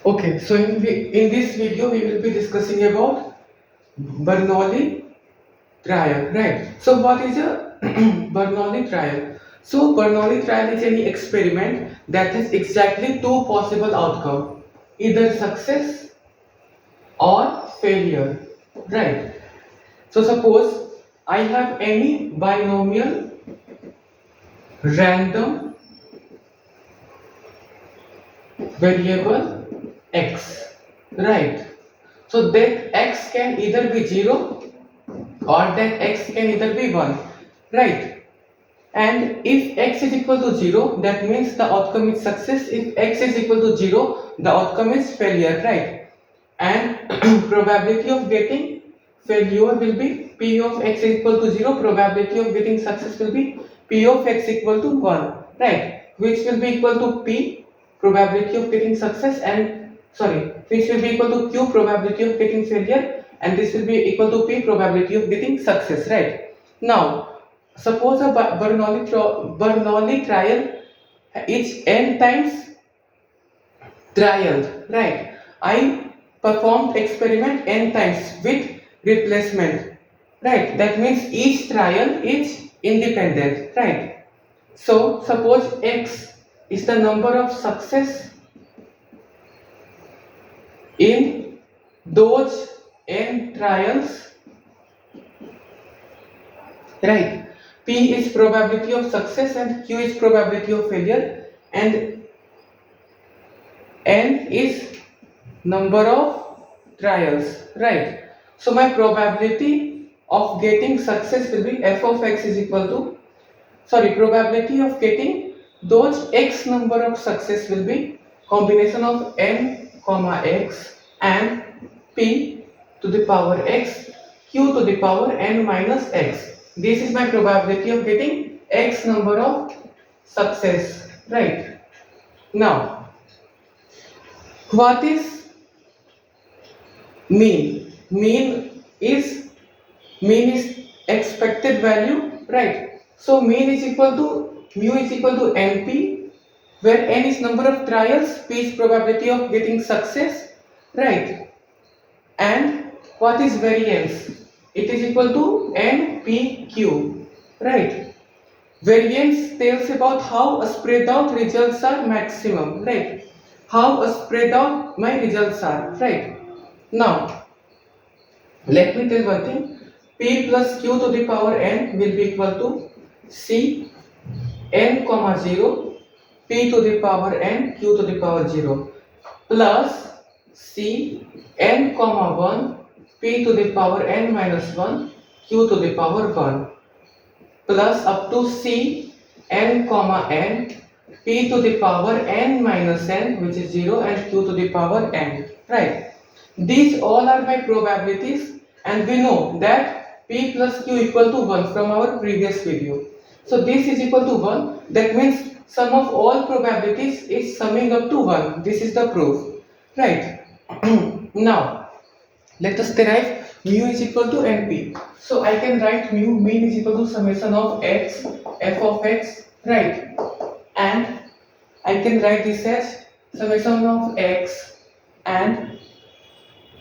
Okay, so in this video we will be discussing about Bernoulli trial, right? So what is a Bernoulli trial? So Bernoulli trial is any experiment that has exactly two possible outcomes, either success or failure, right? So suppose I have any binomial random variable x, right? So that x can either be 0 or that x can either be 1, right? And if x is equal to 0, that means the outcome is success. If x is equal to 0, the outcome is failure, right? And probability of getting failure will be p of x is equal to 0, probability of getting success will be p of x equal to 1, right? Which will be equal to p probability of getting success and which will be equal to q probability of getting failure, and this will be equal to p probability of getting success, right? Now suppose a Bernoulli trial is n times trial, right? I performed experiment n times with replacement, right? That means each trial is independent, right? So suppose x is the number of success in those n trials, right? P is probability of success and q is probability of failure, and n is number of trials, right? So my probability of getting success will be f of x is equal to probability of getting those x number of success will be combination of n comma x and p to the power x q to the power n minus x. This is my probability of getting x number of success, right? Now what is mean? Mean is expected value, right? So mean is equal to mu is equal to np, where n is number of trials, p is probability of getting success, right? And what is variance? It is equal to npq, right? Variance tells about how spread out results are maximum, right? How spread out my results are, right? Now let me tell one thing. P plus q to the power n will be equal to c n comma 0 p to the power n q to the power 0 plus c n comma 1 p to the power n minus 1 q to the power 1 plus up to c n comma n p to the power n minus n, which is 0, and q to the power n, right? These all are my probabilities, and we know that p plus q equal to 1 from our previous video. So this is equal to 1, that means sum of all probabilities is summing up to 1. This is the proof, right? Now let us derive mu is equal to np. So I can write mean is equal to summation of x f of x, right? And I can write this as summation of x and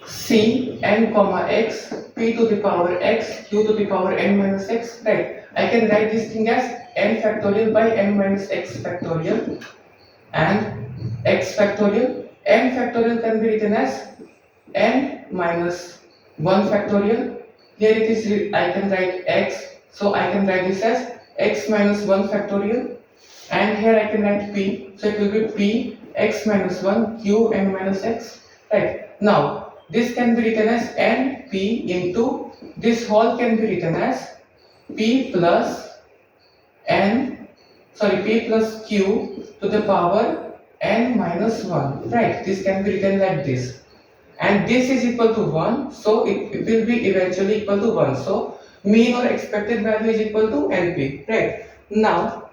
c n comma x p to the power x q to the power n minus x, right? I can write this thing as n factorial by n minus x factorial, and x factorial. N factorial can be written as n minus 1 factorial. Here it is, I can write x, so I can write this as x minus 1 factorial, and here I can write p, so it will be p x minus 1 q n minus x, right? Now this can be written as n p into, this whole can be written as p plus q to the power n minus 1, right? This can be written like this, and this is equal to 1, so it will be eventually equal to 1. So mean or expected value is equal to np, right? Now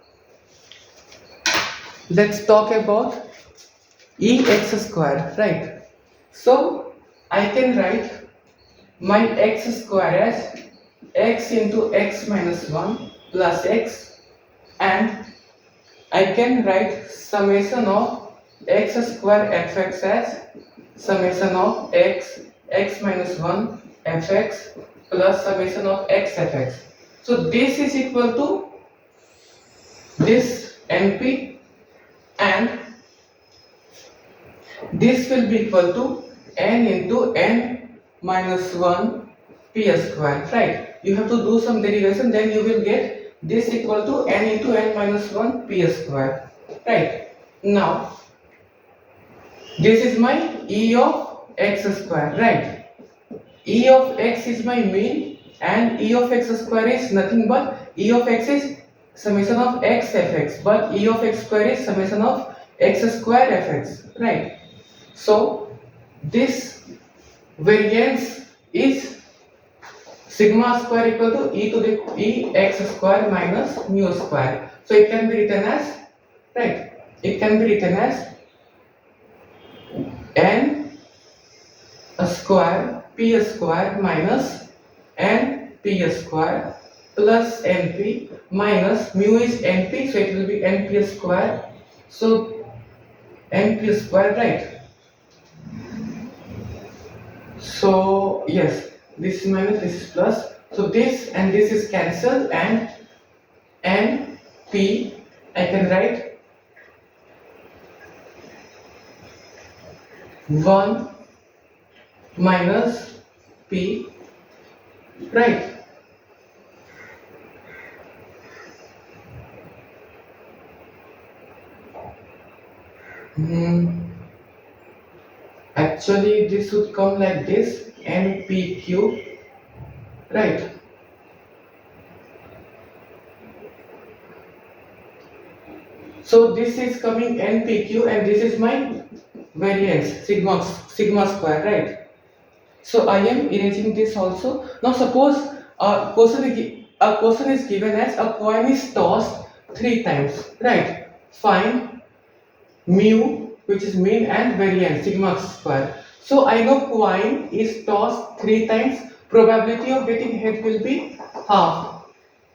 let's talk about ex square, right? So I can write my x square as x into x minus 1 plus x, and I can write summation of x square fx as summation of x minus 1 fx plus summation of x fx. So this is equal to this np, and this will be equal to n into n minus 1 p square, right? You have to do some derivation, then you will get this equal to n into n minus 1 p square, right? Now this is my e of x square, right? E of x is my mean, and e of x square is nothing but e of x is summation of x fx, but e of x square is summation of x square fx, right? So this variance is sigma square equal to e to the e x square minus mu square. So it can be written as, right, it can be written as n square p square minus n p square plus np minus mu is np, so it will be np square, so np square, right? So yes, this is minus, this is plus, so this and this is cancelled, and np I can write 1 minus p, right? Actually this would come like this, npq, right? So this is coming npq, and this is my variance sigma square, right? So I am erasing this also. Now suppose a question is given as a coin is tossed 3 times, right? Find mu, which is mean, and variance sigma square. So I know coin is tossed 3 times, probability of getting head will be half,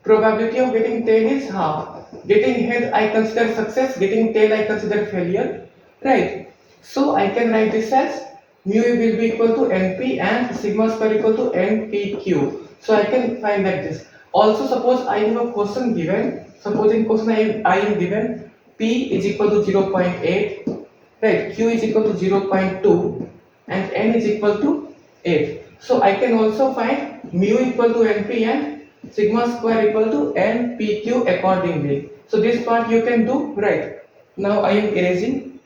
probability of getting tail is half. Getting head I consider success, getting tail I consider failure, right? So I can write this as mu will be equal to np and sigma square equal to npq. So I can find like this. Also suppose I have a question given, suppose in question I am given p is equal to 0.8, right? Q is equal to 0.2 and n is equal to 8. So I can also find mu equal to np and sigma square equal to npq accordingly. So this part you can do, right? Now I am erasing,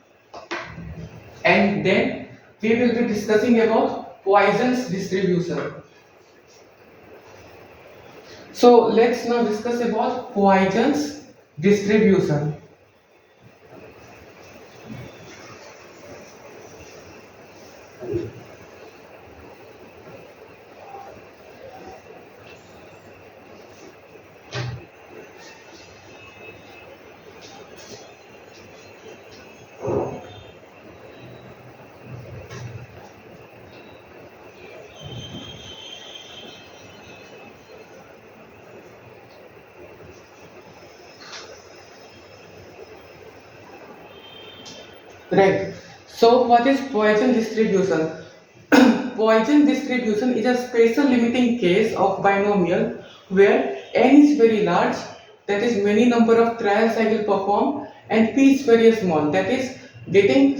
and then we will be discussing about Poisson's distribution. So let's now discuss about Poisson's distribution. Right. So what is Poisson distribution? Poisson distribution is a special limiting case of binomial where n is very large, that is many number of trials I will perform, and p is very small, that is getting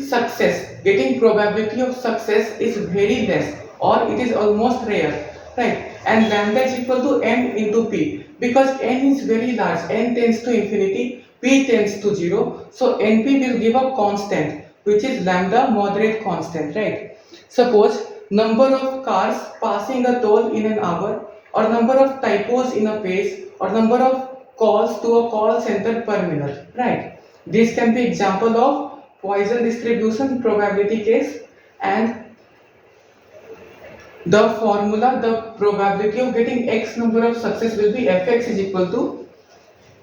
probability of success is very less or it is almost rare, right? And lambda is equal to n into p, because n is very large, n tends to infinity, p tends to 0, so np will give a constant which is lambda moderate constant, right? Suppose number of cars passing a toll in an hour, or number of typos in a page, or number of calls to a call center per minute, right? This can be example of Poisson distribution probability case, and the formula, the probability of getting x number of success will be fx is equal to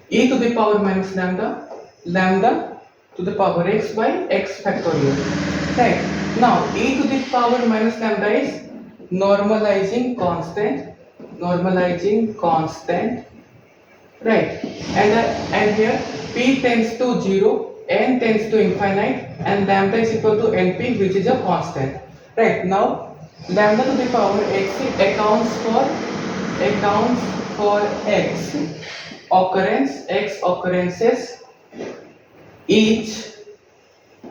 e to the power minus lambda, lambda to the power x by x factorial, right? Now e to the power minus lambda is normalizing constant, right? And here p tends to 0, n tends to infinite and lambda is equal to np, which is a constant. Right, now lambda to the power x accounts for x occurrences each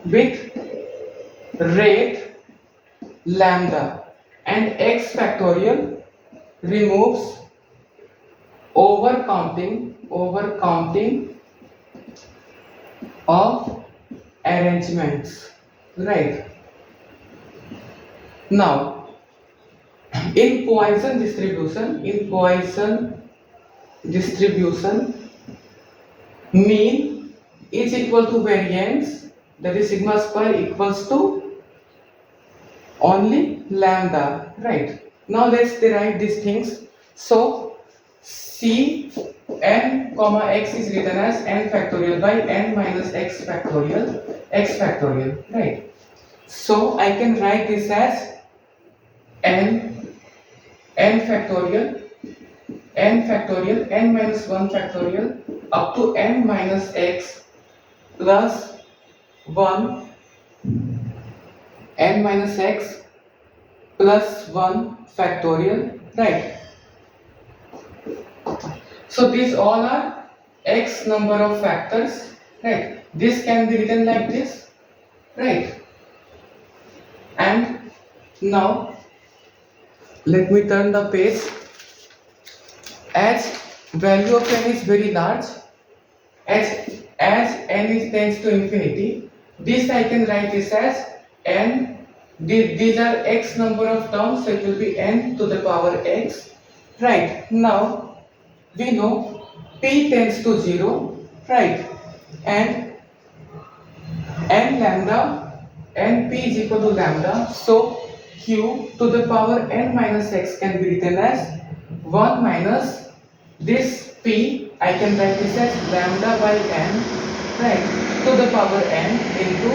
with rate lambda, and x factorial removes overcounting of arrangements. Right, now in Poisson distribution mean is equal to variance, that is sigma square equals to only lambda. Right, now let's derive these things. So c n comma x is written as n factorial by n minus x factorial. Right, so I can write this as n factorial n minus 1 factorial up to n minus x plus 1 n minus x plus 1 factorial. Right, so these all are x number of factors. Right, this can be written like this. Right, and now let me turn the page. As value of n is very large, as n tends to infinity, this I can write this as n. These are x number of terms, so it will be n to the power x. Right, now we know p tends to 0. Right, and n p is equal to lambda, so q to the power n minus x can be written as 1 minus this p, I can write this as lambda by n, right, to the power n into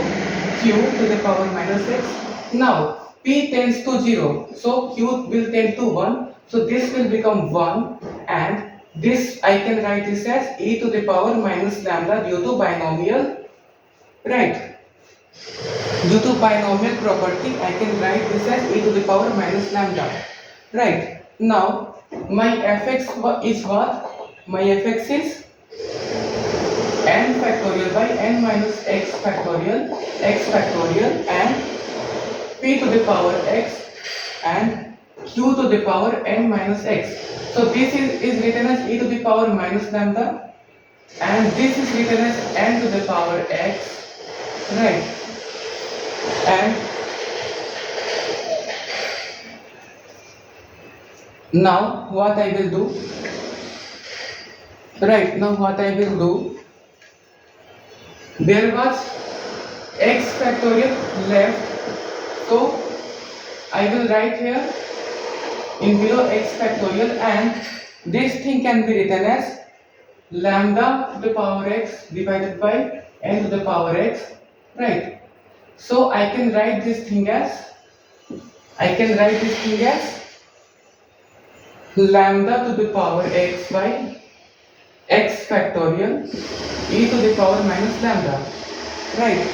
q to the power minus x. Now p tends to 0, so q will tend to 1, so this will become 1, and this I can write this as e to the power minus lambda due to binomial. Right, due to binomial property I can write this as e to the power minus lambda. Right, now my fx is what? My fx is n factorial by n minus x factorial and p to the power x and q to the power n minus x. So this is written as e to the power minus lambda, and this is written as n to the power x. Right, and now what I will do? Right, now what I will do? There was x factorial left, so I will write here in below x factorial, and this thing can be written as lambda to the power x divided by n to the power x. Right, so I can write this thing as lambda to the power x by x factorial e to the power minus lambda. Right,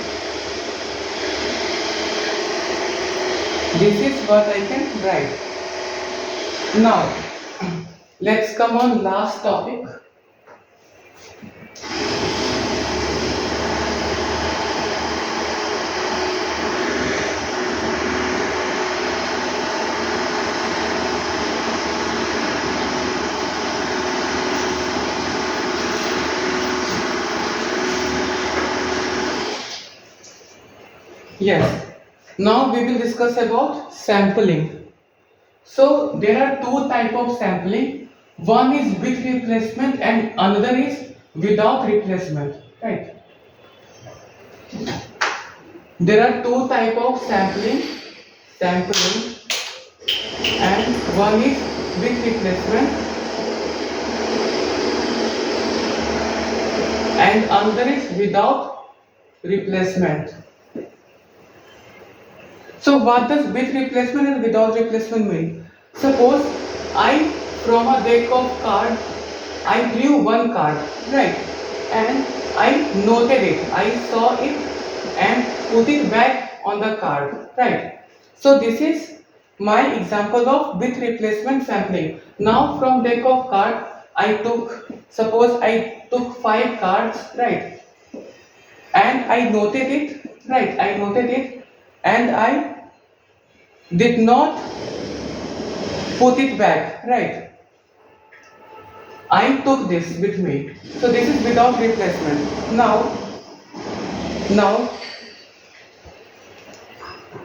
this is what I can write. Now let's come on last topic. Yes, now we will discuss about sampling. So there are two types of sampling. One is with replacement and another is without replacement. Right, there are two types of sampling, and one is with replacement and another is without replacement. So what does with replacement and without replacement mean? Suppose from a deck of cards I drew one card, right, and I noted it, I saw it and put it back on the card, right? So this is my example of with replacement sampling. Now from deck of card, suppose I took 5 cards, right? And I noted it, right? I noted it and I did not put it back, right? I took this with me. So this is without replacement. Now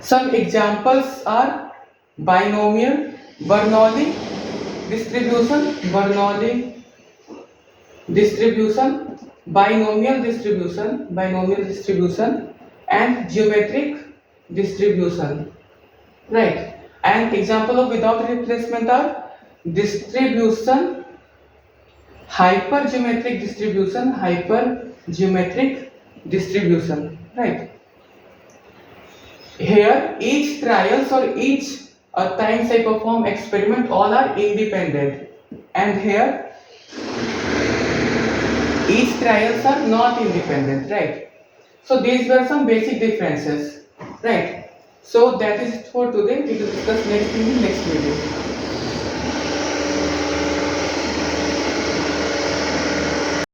some examples are binomial, Bernoulli distribution, binomial distribution, and geometric distribution, right? And example of without replacement are distribution, hypergeometric distribution, right? Here each trials or each times I perform experiment, all are independent, and here each trials are not independent, right? So these were some basic differences, right? So that is it for today. We will discuss next in the next video.